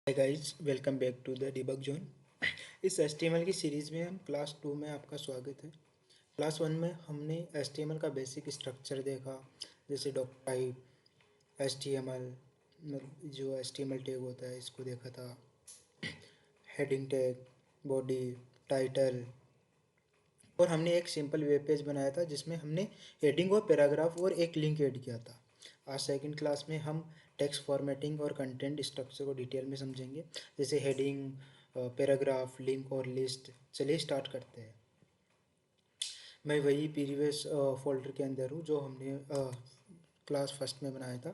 Hi guys, welcome back to the debug zone. इस HTML की series में हम क्लास 2 में आपका स्वागत है। क्लास 1 में हमने HTML का बेसिक स्ट्रक्चर देखा, जैसे डॉक टाइप, HTML जो HTML टैग होता है इसको देखा था, हेडिंग टैग, बॉडी, टाइटल, और हमने एक सिंपल वेब पेज बनाया था जिसमें हमने हेडिंग और पैराग्राफ और एक लिंक ऐड किया था। आज सेकंड क्लास में हम टेक्स्ट फॉर्मेटिंग और कंटेंट स्ट्रक्चर को डिटेल में समझेंगे, जैसे हेडिंग, पैराग्राफ, लिंक और लिस्ट। चलिए स्टार्ट करते हैं। मैं वही प्रीवियस फोल्डर के अंदर हूँ जो हमने क्लास फर्स्ट में बनाया था।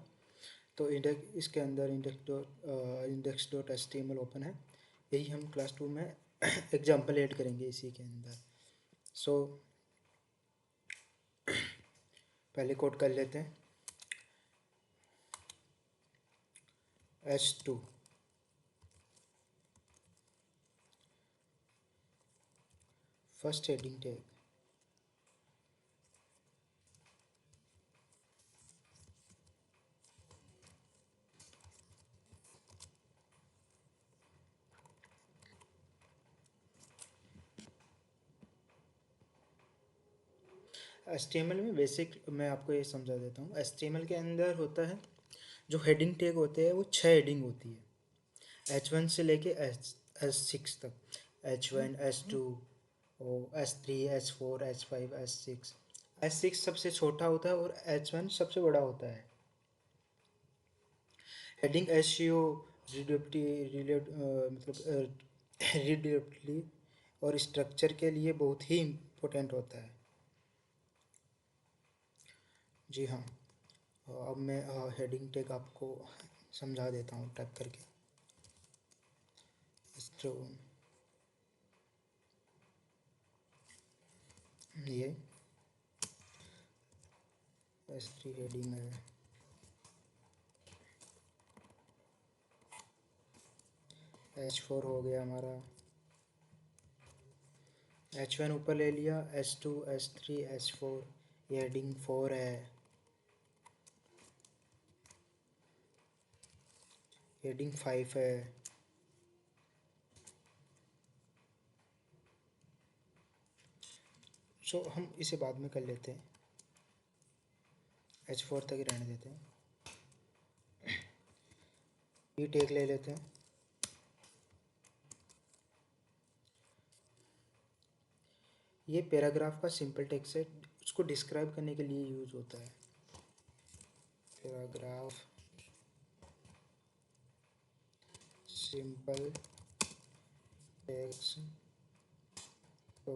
तो इंडेक्स इसके अंदर index.html ओपन है। यही हम क्लास 2 में एग्जाम्पल ऐड करेंगे इसी के अंदर। सो पहले कोड कर लेते हैं। H2 first heading tag. HTML में बेसिक मैं आपको ये समझा देता हूँ। HTML के अंदर होता है, जो हेडिंग टैग होते हैं वो 6 हेडिंग होती है, H1 से लेके S6 तक। H1, S2, S3, S4, S5, S6। S6 सबसे छोटा होता है और H1 सबसे बड़ा होता है। हेडिंग SEO रीडेबिलिटी और स्ट्रक्चर के लिए बहुत ही इम्पोर्टेंट होता है। जी हाँ, अब मैं हेडिंग टैग आपको समझा देता हूँ टाइप करके। तो ये S3 हेडिंग है, H4 हो गया हमारा, H1 ऊपर ले लिया, S2, S3, S4, ये हेडिंग 4 है, हेडिंग 5 है, सो हम इसे बाद में कर लेते हैं, H4 तक ही रहने देते हैं। ये टैग ले लेते हैं। ये पैराग्राफ का सिंपल टेक्स्ट है, उसको डिस्क्राइब करने के लिए यूज होता है। पैराग्राफ सिंपल टेक्स्ट को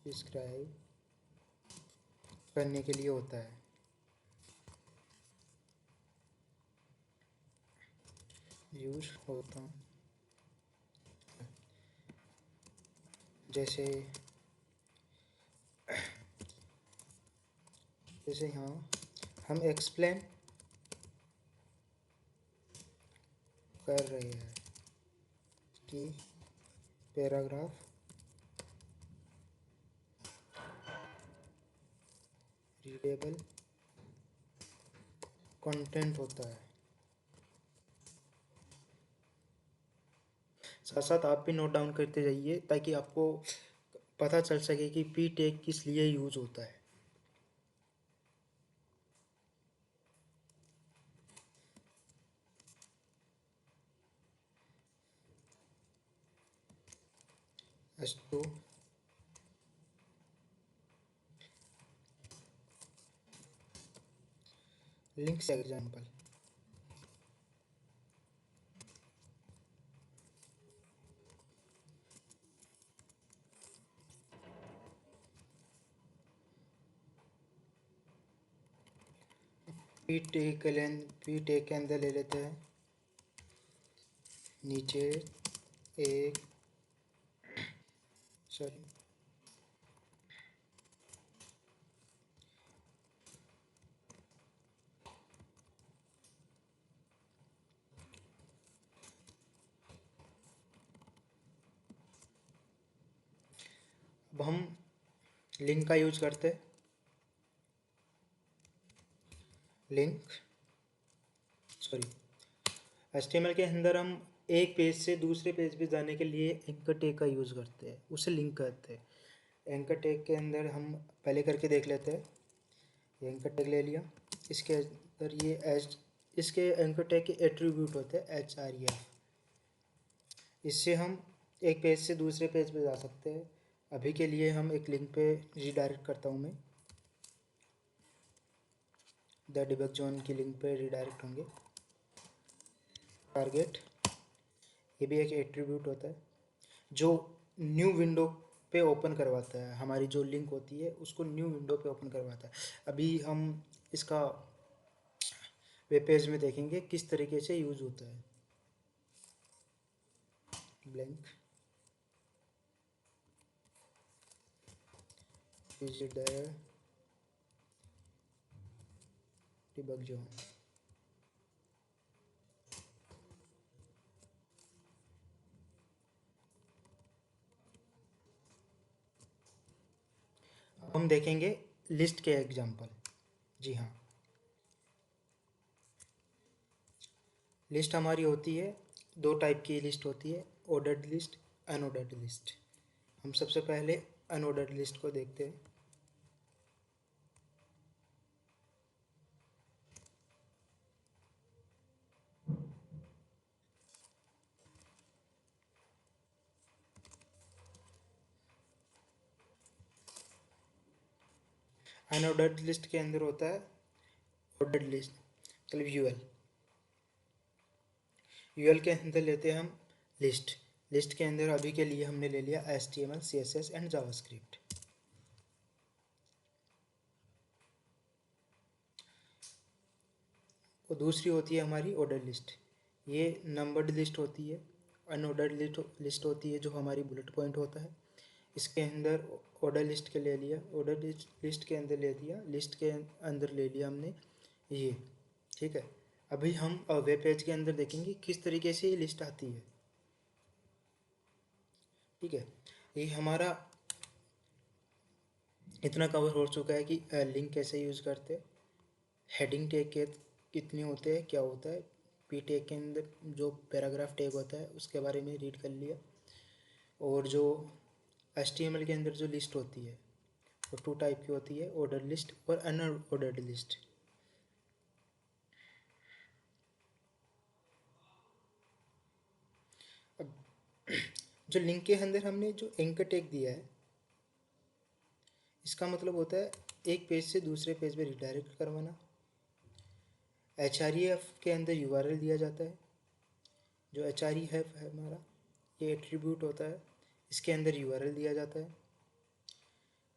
डिस्क्राइब करने के लिए होता है। यूज होता है जैसे जैसे यहाँ हम एक्सप्लेन कर रहे हैं कि पैराग्राफ रीडेबल कंटेंट होता है। साथ साथ आप भी नोट डाउन करते जाइए ताकि आपको पता चल सके कि पी टैग किस लिए यूज होता है। S2 links example. P tag के अंदर ले लेते हैं नीचे एक, सॉरी, अब हम लिंक का यूज करते हैं। लिंक सॉरी HTML के अंदर हम एक पेज से दूसरे पेज पे जाने के लिए एंकर टैग का यूज़ करते हैं, उसे लिंक कहते हैं। एंकर टैग के अंदर हम पहले करके देख लेते हैं। ये एंकर टैग ले लिया, इसके अंदर ये इसके एंकर टैग के एट्रीब्यूट होते हैं href। इससे हम एक पेज से दूसरे पेज पे जा सकते हैं। अभी के लिए हम एक लिंक पे रीडायरेक्ट करता हूँ मैं, द डिबग जोन की लिंक पे रीडायरेक्ट होंगे। टारगेट, ये भी एक एट्रीब्यूट होता है जो न्यू विंडो पे ओपन करवाता है। हमारी जो लिंक होती है उसको न्यू विंडो पे ओपन करवाता है। अभी हम इसका वेब पेज में देखेंगे किस तरीके से यूज़ होता है। Blank visit the debug zone. हम देखेंगे लिस्ट के एग्जांपल। जी हाँ, लिस्ट हमारी होती है, दो टाइप की लिस्ट होती है, ऑर्डर्ड लिस्ट, अनऑर्डर्ड लिस्ट। हम सबसे पहले अनऑर्डर्ड लिस्ट को देखते हैं। अनऑर्डर्ड लिस्ट के अंदर होता है ऑर्डर्ड लिस्ट, मतलब यूएल। यूएल के अंदर लेते हैं हम लिस्ट। लिस्ट के अंदर अभी के लिए हमने ले लिया HTML, CSS एंड जावास्क्रिप्ट। और दूसरी होती है हमारी ऑर्डर लिस्ट। ये नंबर्ड लिस्ट होती है। अनऑर्डर्ड लिस्ट होती है जो हमारी बुलेट पॉइंट होता है। इसके अंदर ऑर्डर लिस्ट के ले लिया, ऑर्डर लिस्ट के अंदर ले दिया, लिस्ट के अंदर ले लिया हमने ये, ठीक है। अभी हम वेब पेज के अंदर देखेंगे किस तरीके से ये लिस्ट आती है, ठीक है। ये हमारा इतना कवर हो चुका है कि लिंक कैसे यूज़ करते हैं, हेडिंग टैग के कितने होते हैं, क्या होता है, पी टैग के अंदर जो पैराग्राफ टैग होता है उसके बारे में रीड कर लिया। और जो HTML के अंदर जो लिस्ट होती है वो टू टाइप की होती है, ऑर्डर लिस्ट और अनऑर्डर्ड लिस्ट। अब जो लिंक के अंदर हमने जो एंकर टैग दिया है, इसका मतलब होता है एक पेज से दूसरे पेज पे रिडायरेक्ट करवाना। href के अंदर URL दिया जाता है। जो href है हमारा, ये एट्रीब्यूट होता है, इसके अंदर URL दिया जाता है।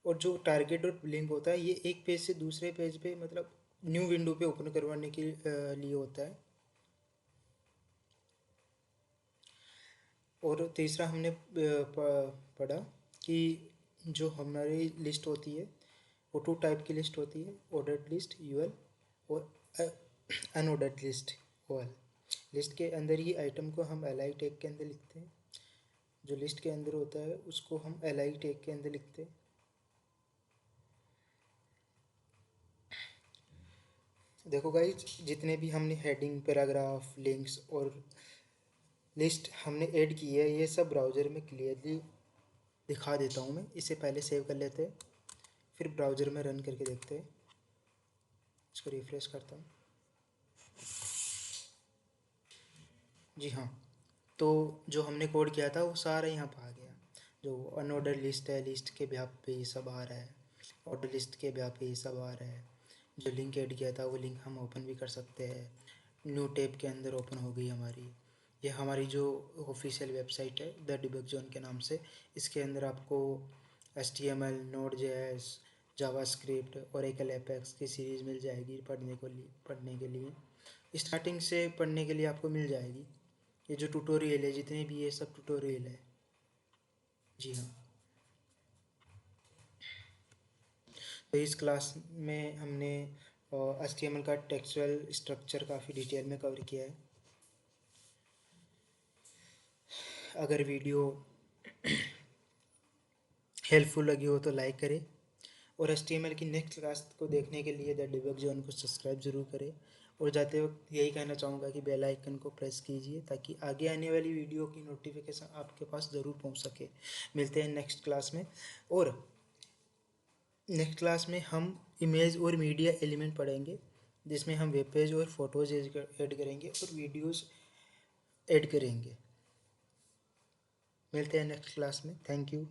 और जो टारगेट और लिंक होता है, ये एक पेज से दूसरे पेज पे, मतलब न्यू विंडो पे ओपन करवाने के लिए होता है। और तीसरा हमने पढ़ा कि जो हमारी लिस्ट होती है वो टू टाइप की लिस्ट होती है, ऑर्डर्ड लिस्ट UL और अनऑर्डर्ड लिस्ट OL। लिस्ट के अंदर ही आइटम को हम li टैग के अंदर लिखते हैं, जो लिस्ट के अंदर होता है उसको हम li टैग के अंदर लिखते हैं। देखो गाइज, जितने भी हमने हेडिंग, पैराग्राफ, लिंक्स और लिस्ट हमने ऐड की है, ये सब ब्राउज़र में क्लियरली दिखा देता हूँ मैं। इसे पहले सेव कर लेते हैं, फिर ब्राउज़र में रन करके देखते हैं। इसको रिफ्रेश करता हूँ। जी हाँ, तो जो हमने कोड किया था वो सारा यहाँ पर आ गया। जो अनऑर्डर लिस्ट है, लिस्ट के ब्याह पे ये सब आ रहा है, ऑर्डर लिस्ट के ब्याह पे ये सब आ रहा है। जो लिंक ऐड किया था वो लिंक हम ओपन भी कर सकते हैं, न्यू टैब के अंदर ओपन हो गई हमारी। ये हमारी जो ऑफिशियल वेबसाइट है द डिबग जोन के नाम से, इसके अंदर आपको HTML, Node.js, जावास्क्रिप्ट और एकल एपेक्स की सीरीज़ मिल जाएगी पढ़ने के लिए। स्टार्टिंग से पढ़ने के लिए आपको मिल जाएगी। ये जो ट्यूटोरियल है, जितने भी ये सब ट्यूटोरियल है। जी हाँ, तो इस क्लास में हमने HTML का टेक्सचुअल स्ट्रक्चर काफ़ी डिटेल में कवर किया है। अगर वीडियो हेल्पफुल लगी हो तो लाइक करें और HTML की नेक्स्ट क्लास को देखने के लिए द डिबग जोन को सब्सक्राइब ज़रूर करें। और जाते वक्त यही कहना चाहूँगा कि बेल आइकन को प्रेस कीजिए ताकि आगे आने वाली वीडियो की नोटिफिकेशन आपके पास ज़रूर पहुँच सके। मिलते हैं नेक्स्ट क्लास में। और नेक्स्ट क्लास में हम इमेज और मीडिया एलिमेंट पढ़ेंगे, जिसमें हम वेब पेज और फोटोज़ ऐड करेंगे और वीडियोज़ ऐड करेंगे। मिलते हैं नेक्स्ट क्लास में। Thank you.